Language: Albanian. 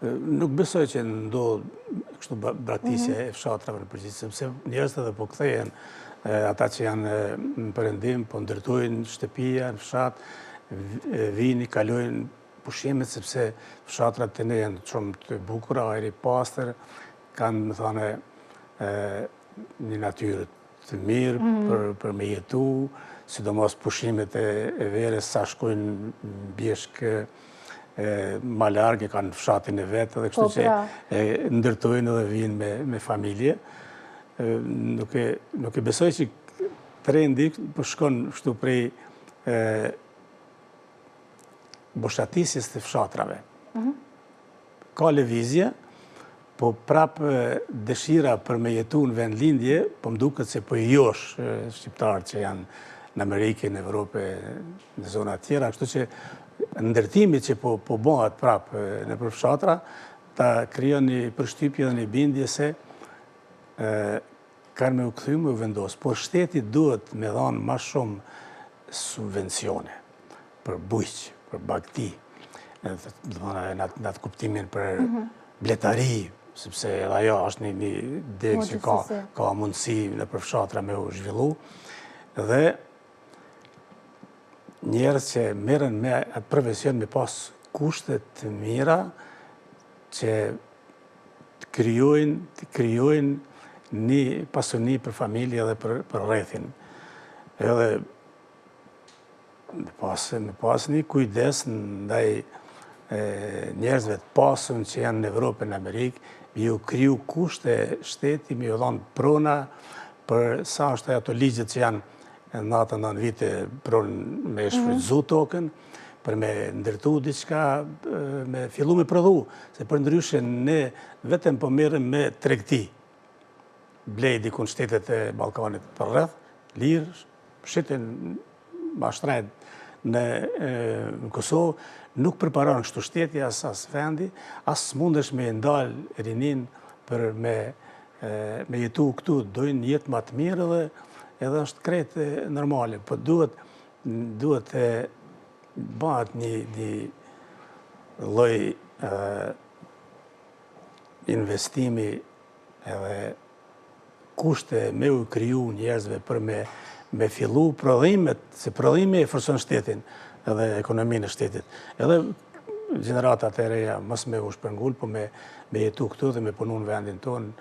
Nuk besoj që ndodhë kështu braktisje e fshatrave në përgjithësi, sepse njerëzit edhe po kthehen, ata që janë në perëndim, po ndërtojnë shtëpia në fshat, vini, kalojnë pushimet, sepse fshatrat të ne janë shumë të bukura, ajri pastër, kanë, më thane, një natyrë të mirë për me jetu, sidomos pushimet e verës sa shkojnë bjeshkë ma largë, kanë fshatin e vetë, dhe kështu që ndërtojnë edhe vinë me familje. Nuk e besoj që trendi përshkon kështu prej boshatisjes të fshatrave. Ka lëvizje, po prapë dëshira për me jetu në vend lindje, po më duket se po i josh shqiptarë që janë në Amerikë, në Evropë, në zona tjera, kështu që ndërtimi që po bëhat prapë në për fshatra, ta krijon një përshtypje dhe një bindje se kanë me u kthy me u vendos, por shteti duhet me dhanë ma shumë subvencione për bujq, për bagti, në atë kuptimin për bletari, sepse edhe ajo është një degë që ka mundësi në për fshatra me u zhvillu, dhe njerëz që merren me atë profesion me pas kushte të mira që të krijojnë një pasuni për familje dhe për rrethin. Edhe me pas një kujdes ndaj njerëzve të pasur që janë në Evropë, në Amerikë, ju kriju kushte shteti, me ju dhanë prona për sa është ato ligjet që janë në atë 9 vite pronë me shfrytëzu tokën, për me ndërtu diçka, me fillu me prodhu, se për ndryshe ne vetëm po merrem me tregti. Blej dikun shtetet e Ballkanit për rreth, lirë, shiten mashtrajt në Kosovë, nuk përparon kështu shteti as vendi, as mundesh me ndalë rinin për me jetu këtu, dojnë jetë më të mirë edhe është kretë normale, po duhet bëhet një lloj investimi edhe kushte me u kriju njerëzve për me fillu prodhimet, se prodhimi e forcon shtetin edhe ekonominë e shtetit. Edhe gjeneratat e reja mos me u shpërngull, po me jetu këtu dhe me punu në vendin tonë,